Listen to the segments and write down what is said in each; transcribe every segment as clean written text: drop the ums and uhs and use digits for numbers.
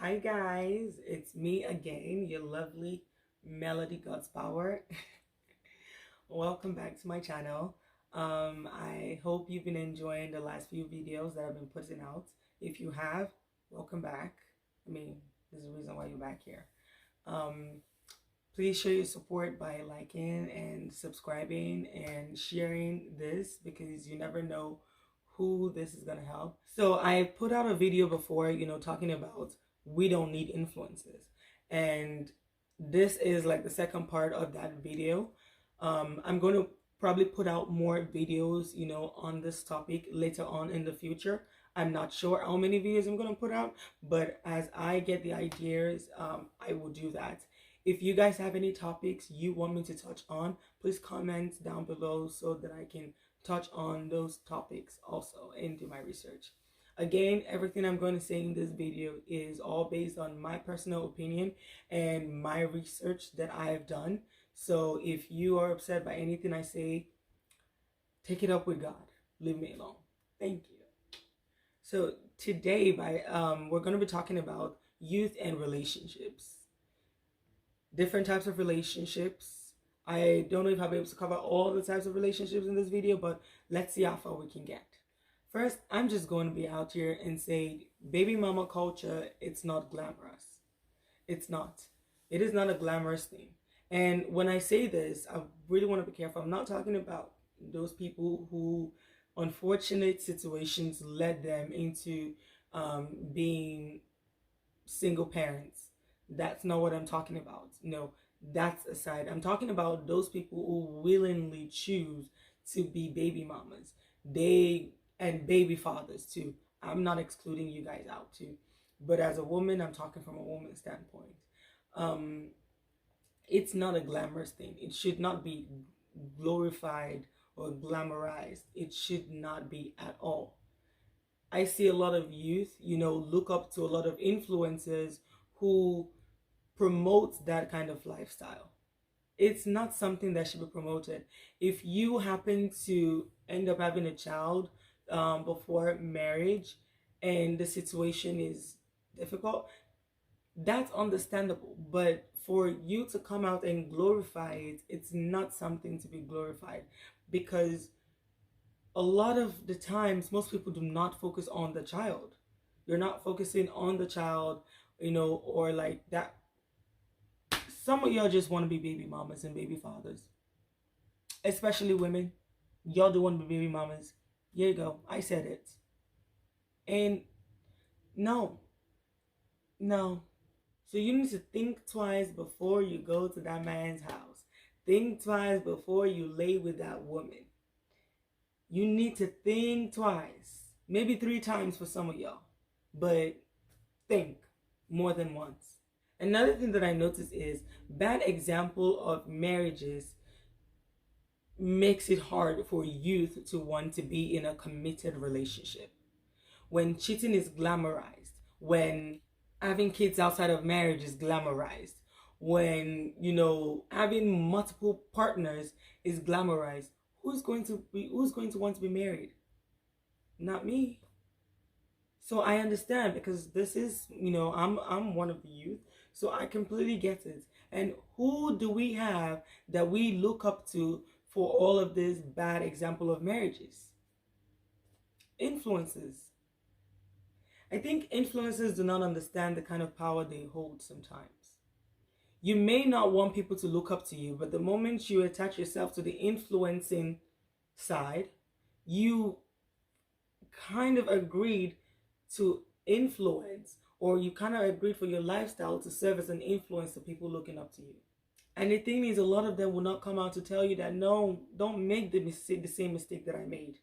Hi guys, it's me again, your lovely MeleyG God's Power. Welcome back to my channel. I hope you've been enjoying the last few videos that I've been putting out. If you have, welcome back. I mean, there's a reason why you're back here. Please show your support by liking and subscribing and sharing this because you never know who this is going to help. So I put out a video before, talking about we don't need influences. And this is like the second part of that video. I'm going to probably put out more videos, on this topic later on in the future. I'm not sure how many videos I'm going to put out, but as I get the ideas, I will do that. If you guys have any topics you want me to touch on, please comment down below so that I can touch on those topics also and do my research. Again, everything I'm going to say in this video is all based on my personal opinion and my research that I have done. So if you are upset by anything I say, take it up with God. Leave me alone. Thank you. So today, we're going to be talking about youth and relationships. Different types of relationships. I don't know if I'll be able to cover all the types of relationships in this video, but let's see how far we can get. First, I'm just going to be out here and say baby mama culture, it's not glamorous. It's not. It is not a glamorous thing. And when I say this, I really want to be careful. I'm not talking about those people who unfortunate situations led them into being single parents. That's not what I'm talking about. No, that's aside. I'm talking about those people who willingly choose to be baby mamas. And baby fathers too. I'm not excluding you guys out too. But as a woman, I'm talking from a woman's standpoint. It's not a glamorous thing. It should not be glorified or glamorized. It should not be at all. I see a lot of youth, look up to a lot of influencers who promote that kind of lifestyle. It's not something that should be promoted. If you happen to end up having a child before marriage and the situation is difficult, that's understandable. But for you to come out and glorify it, it's not something to be glorified, because a lot of the times most people do not focus on the child. You're not focusing on the child, or like that. Some of y'all just want to be baby mamas and baby fathers, especially women. Y'all do want to be baby mamas. Here you go. I said it. And no. So you need to think twice before you go to that man's house. Think twice before you lay with that woman. You need to think twice. Maybe 3 times for some of y'all. But think more than once. Another thing that I noticed is bad example of marriages makes it hard for youth to want to be in a committed relationship. When cheating is glamorized, when having kids outside of marriage is glamorized, when, having multiple partners is glamorized, who's going to want to be married? Not me. So I understand, because this is, I'm one of the youth, so I completely get it. And who do we have that we look up to for all of this bad example of marriages? Influences. I think influencers do not understand the kind of power they hold sometimes. You may not want people to look up to you, but the moment you attach yourself to the influencing side, you kind of agreed to influence, or you kind of agreed for your lifestyle to serve as an influence to people looking up to you. And the thing is, a lot of them will not come out to tell you that, no, don't make the same mistake that I made.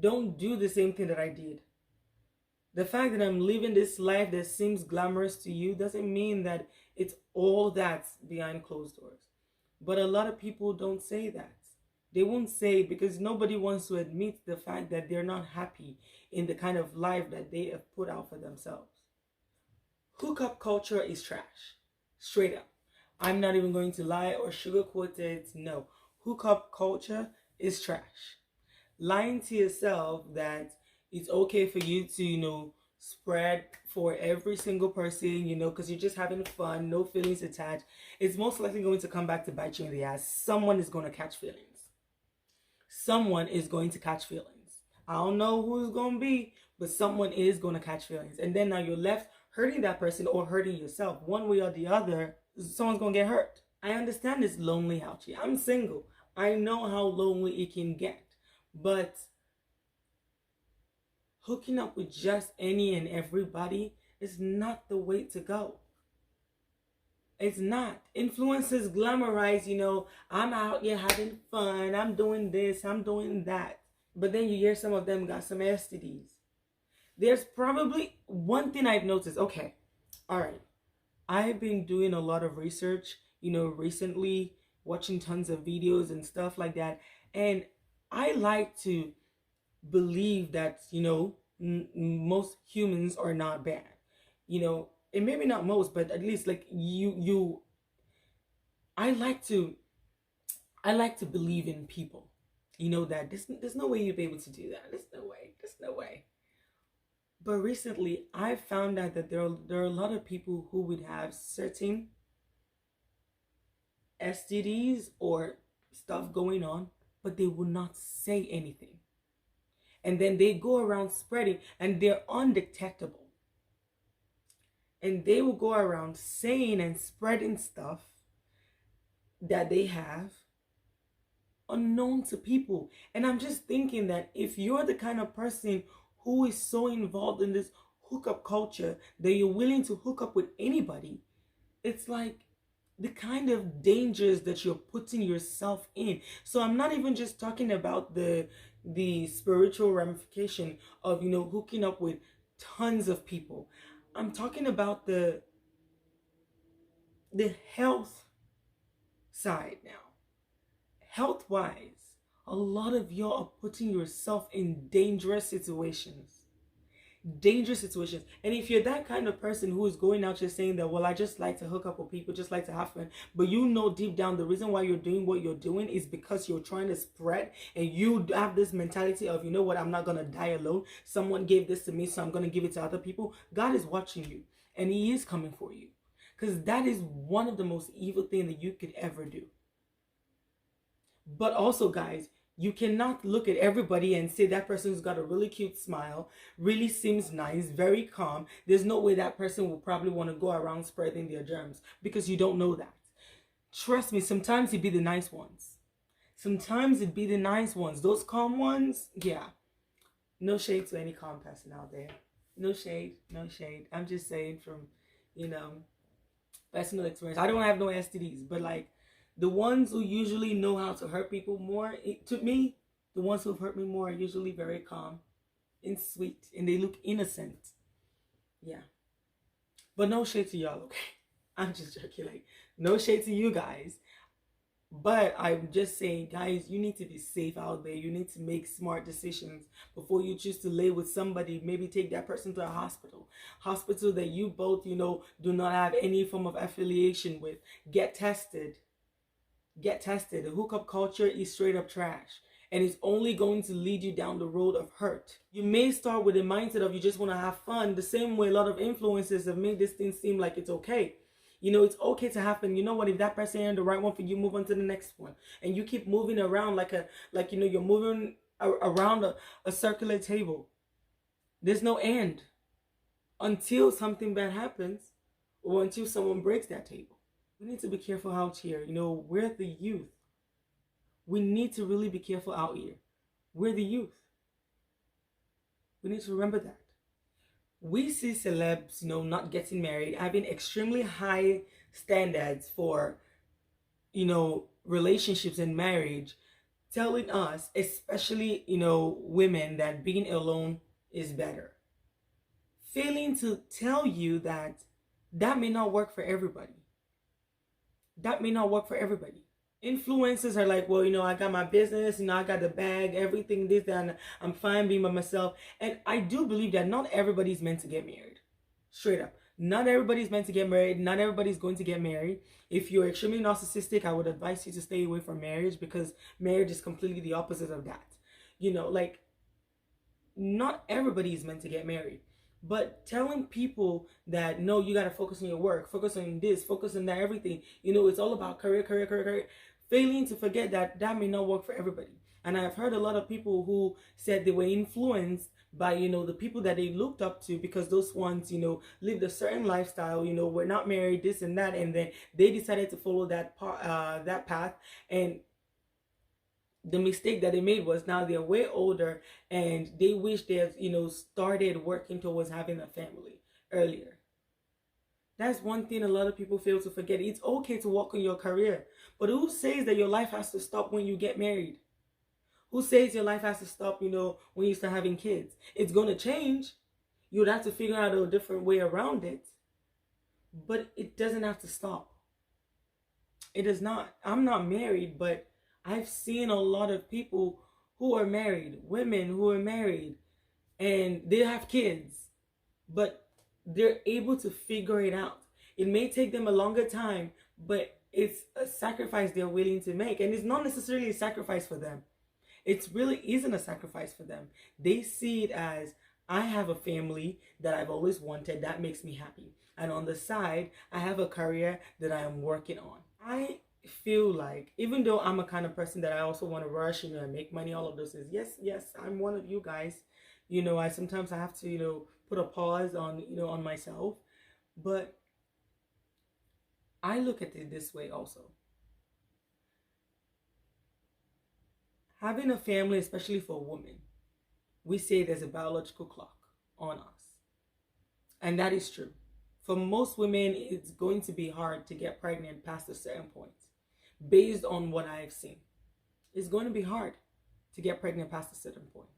Don't do the same thing that I did. The fact that I'm living this life that seems glamorous to you doesn't mean that it's all that's behind closed doors. But a lot of people don't say that. They won't say, because nobody wants to admit the fact that they're not happy in the kind of life that they have put out for themselves. Hookup culture is trash. Straight up. I'm not even going to lie or sugarcoat it. No. Hookup culture is trash. Lying to yourself that it's okay for you to, spread for every single person, because you're just having fun, no feelings attached, it's most likely going to come back to bite you in the ass. Someone is going to catch feelings. Someone is going to catch feelings. I don't know who's going to be, but someone is going to catch feelings. And then now you're left hurting that person or hurting yourself. One way or the other, someone's going to get hurt. I understand it's lonely out here. I'm single. I know how lonely it can get. But hooking up with just any and everybody is not the way to go. It's not. Influencers glamorize, I'm out here having fun, I'm doing this, I'm doing that. But then you hear some of them got some STDs. There's probably one thing I've noticed. Okay, all right. I've been doing a lot of research, recently, watching tons of videos and stuff like that. And I like to believe that most humans are not bad, and maybe not most, but at least like I like to believe in people, that there's no way you'd be able to do that. There's no way. But recently I found out that there are a lot of people who would have certain STDs or stuff going on, but they would not say anything. And then they go around spreading, and they're undetectable. And they will go around saying and spreading stuff that they have unknown to people. And I'm just thinking that if you're the kind of person who is so involved in this hookup culture that you're willing to hook up with anybody, it's like the kind of dangers that you're putting yourself in. So I'm not even just talking about the spiritual ramification of hooking up with tons of people. I'm talking about the health side now. Health wise, a lot of y'all are putting yourself in dangerous situations. And if you're that kind of person who is going out just saying that, well, I just like to hook up with people, just like to have fun, but deep down the reason why you're doing what you're doing is because you're trying to spread, and you have this mentality of, I'm not gonna die alone. Someone gave this to me, so I'm gonna give it to other people. God is watching you, and He is coming for you, because that is one of the most evil things that you could ever do. But also, guys, you cannot look at everybody and say that person's got a really cute smile, really seems nice, very calm. There's no way that person will probably want to go around spreading their germs, because you don't know that. Trust me, sometimes it'd be the nice ones. Those calm ones, yeah. No shade to any calm person out there. No shade. I'm just saying from, personal experience. I don't have no STDs, but like, the ones who usually know how to hurt people more, to me, the ones who've hurt me more are usually very calm and sweet, and they look innocent. Yeah. But no shade to y'all, okay? I'm just joking. Like, no shade to you guys. But I'm just saying, guys, you need to be safe out there. You need to make smart decisions before you choose to lay with somebody. Maybe take that person to a hospital that you both, do not have any form of affiliation with. Get tested. The hookup culture is straight up trash, and it's only going to lead you down the road of hurt. You may start with a mindset of you just want to have fun, the same way a lot of influencers have made this thing seem like it's okay. It's okay to have fun. You know what? If that person ain't the right one for you, move on to the next one, and you keep moving around you're moving around a circular table. There's no end until something bad happens, or until someone breaks that table. We need to be careful out here. We're the youth. We need to really be careful out here. We're the youth. We need to remember that. We see celebs, not getting married, having extremely high standards for, relationships and marriage, telling us, especially, women, that being alone is better. Failing to tell you that may not work for everybody. Influencers are like, well, I got my business, I got the bag, everything, this, that, and I'm fine being by myself. And I do believe that not everybody's meant to get married. Straight up. Not everybody's meant to get married. Not everybody's going to get married. If you're extremely narcissistic, I would advise you to stay away from marriage, because marriage is completely the opposite of that. Not everybody is meant to get married. But telling people that no, you got to focus on your work, focus on this, focus on that, everything, you know, it's all about career, career, career, career, failing to forget that that may not work for everybody. And I've heard a lot of people who said they were influenced by, you know, the people that they looked up to because those ones, you know, lived a certain lifestyle, you know, were not married, this and that, and then they decided to follow that path. And the mistake that they made was now they're way older and they wish they had, you know, started working towards having a family earlier. That's one thing a lot of people fail to forget. It's okay to work on your career, but who says that your life has to stop when you get married? Who says your life has to stop, you know, when you start having kids? It's going to change. You'd have to figure out a different way around it, but it doesn't have to stop. It is not. I'm not married, but I've seen a lot of people who are married, women who are married, and they have kids, but they're able to figure it out. It may take them a longer time, but it's a sacrifice they're willing to make. And it's not necessarily a sacrifice for them. It really isn't a sacrifice for them. They see it as, I have a family that I've always wanted. That makes me happy. And on the side, I have a career that I am working on. I feel like, even though I'm a kind of person that I also want to rush, you know, and make money, all of those things. Yes, I'm one of you guys. You know, I sometimes have to, you know, put a pause on, you know, on myself. But I look at it this way also. Having a family, especially for women, we say there's a biological clock on us. And that is true. For most women, it's going to be hard to get pregnant past a certain point. Based on what I've seen, it's going to be hard to get pregnant past a certain point.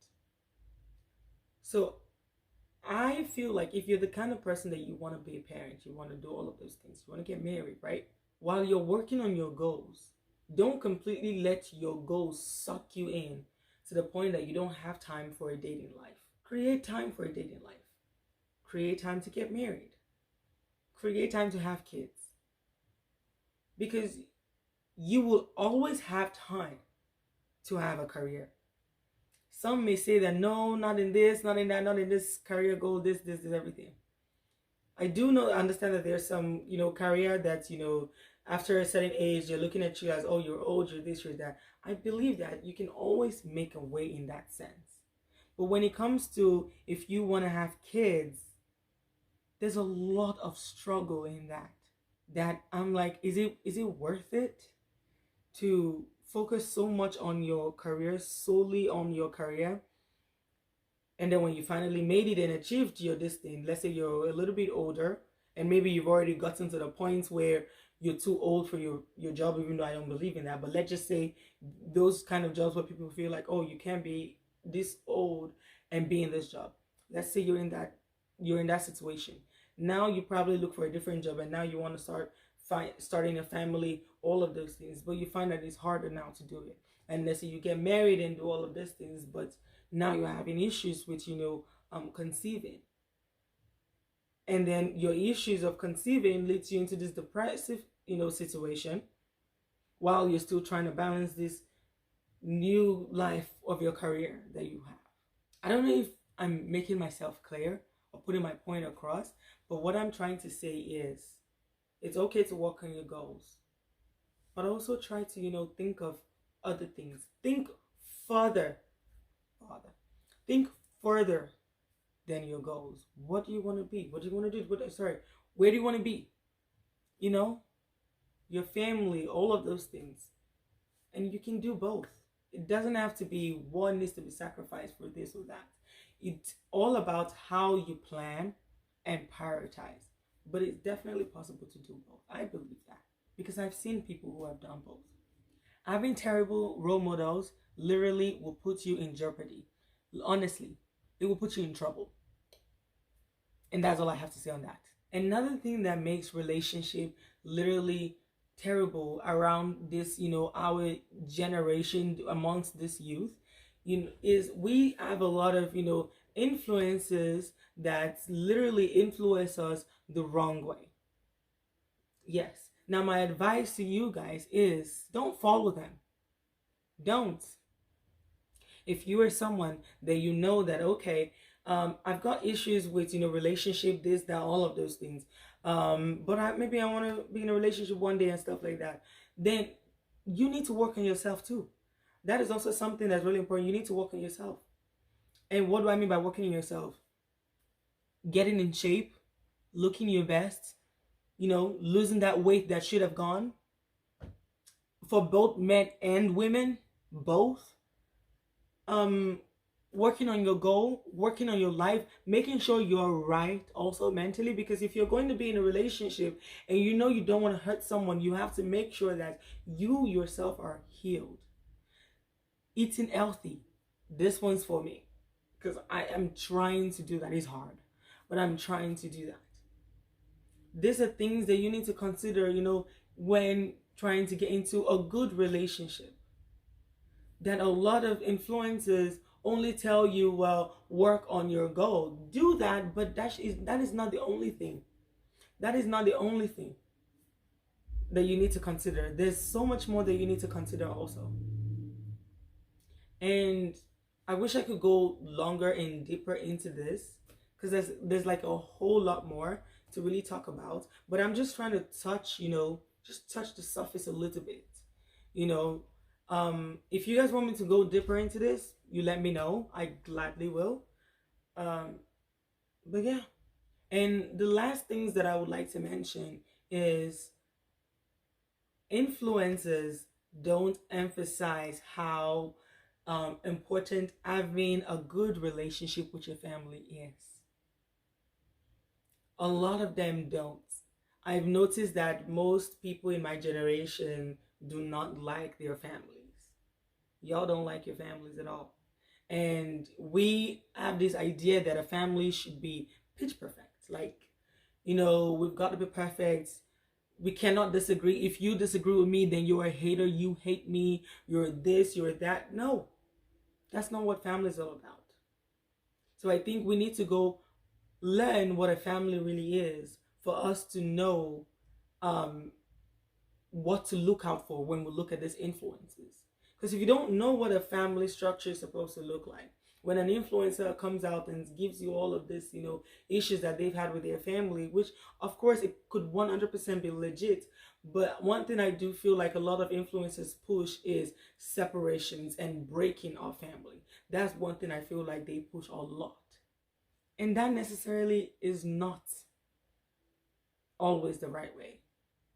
So I feel like if you're the kind of person that you want to be a parent, you want to do all of those things, you want to get married, right? While you're working on your goals, don't completely let your goals suck you in to the point that you don't have time for a dating life. Create time for a dating life. Create time to get married. Create time to have kids. Because you will always have time to have a career. Some may say that no, not in this, not in that, not in this career goal, this, everything. I do understand that there's some, you know, career that, you know, after a certain age, they're looking at you as, oh, you're old, you're this, you're that. I believe that you can always make a way in that sense. But when it comes to if you want to have kids, there's a lot of struggle in that. That I'm like, is it worth it to focus so much on your career, solely on your career? And then when you finally made it and achieved your this thing, let's say you're a little bit older and maybe you've already gotten to the point where you're too old for your job, even though I don't believe in that. But let's just say those kind of jobs where people feel like, oh, you can't be this old and be in this job. Let's say you're in that situation. Now you probably look for a different job and now you want to starting a family, all of those things. But you find that it's harder now to do it. And let's say you get married and do all of those things, but now you're having issues with, you know, conceiving. And then your issues of conceiving leads you into this depressive, you know, situation while you're still trying to balance this new life of your career that you have. I don't know if I'm making myself clear or putting my point across, but what I'm trying to say is it's okay to work on your goals, but also try to, you know, think of other things. Think further. Think further than your goals. What do you want to be? What do you want to do? Where do you want to be? You know, your family, all of those things. And you can do both. It doesn't have to be one needs to be sacrificed for this or that. It's all about how you plan and prioritize. But it's definitely possible to do both. I believe that. Because I've seen people who have done both. Having terrible role models literally will put you in jeopardy. Honestly, it will put you in trouble. And that's all I have to say on that. Another thing that makes relationship literally terrible around this, you know, our generation amongst this youth, you know, is we have a lot of, you know, influences that literally influence us the wrong way. Yes. Now, my advice to you guys is don't follow them. Don't. If you are someone that you know that, okay, I've got issues with, relationship, this, that, all of those things. But maybe I want to be in a relationship one day and stuff like that. Then you need to work on yourself too. That is also something that's really important. You need to work on yourself. And what do I mean by working on yourself? Getting in shape, looking your best, losing that weight that should have gone. For both men and women, both. Working on your goal, working on your life, making sure you're right also mentally, because if you're going to be in a relationship and you don't want to hurt someone, you have to make sure that you yourself are healed. Eating healthy, this one's for me, because I am trying to do that. It's hard, but I'm trying to do that. These are things that you need to consider, when trying to get into a good relationship. That a lot of influencers only tell you, well, work on your goal. Do that, but that is not the only thing. That is not the only thing that you need to consider. There's so much more that you need to consider also. And I wish I could go longer and deeper into this, because there's like a whole lot more to really talk about. But I'm just trying to touch, just touch the surface a little bit. If you guys want me to go deeper into this, you let me know. I gladly will. But yeah. And the last things that I would like to mention is influencers don't emphasize how important having a good relationship with your family is. A lot of them don't. I've noticed that most people in my generation do not like their families. Y'all don't like your families at all. And we have this idea that a family should be pitch perfect. Like, we've got to be perfect. We cannot disagree. If you disagree with me, then you're a hater. You hate me. You're this, you're that. No, that's not what family is all about. So I think we need to go learn what a family really is for us to know what to look out for when we look at these influences. Because if you don't know what a family structure is supposed to look like, when an influencer comes out and gives you all of this, issues that they've had with their family, which of course it could 100% be legit. But one thing I do feel like a lot of influencers push is separations and breaking our family. That's one thing I feel like they push a lot. And that necessarily is not always the right way.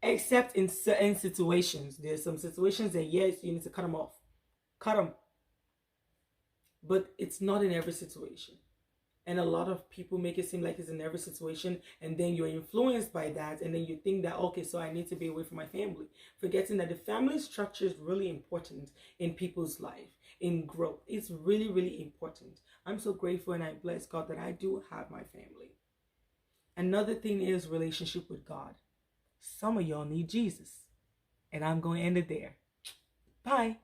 Except in certain situations. There's some situations that, yes, you need to cut them off. Cut them. But it's not in every situation. And a lot of people make it seem like it's in every situation, and then you're influenced by that, and then you think that, okay, so I need to be away from my family. Forgetting that the family structure is really important in people's life, in growth. It's really, really important. I'm so grateful and I bless God that I do have my family. Another thing is relationship with God. Some of y'all need Jesus. And I'm going to end it there. Bye.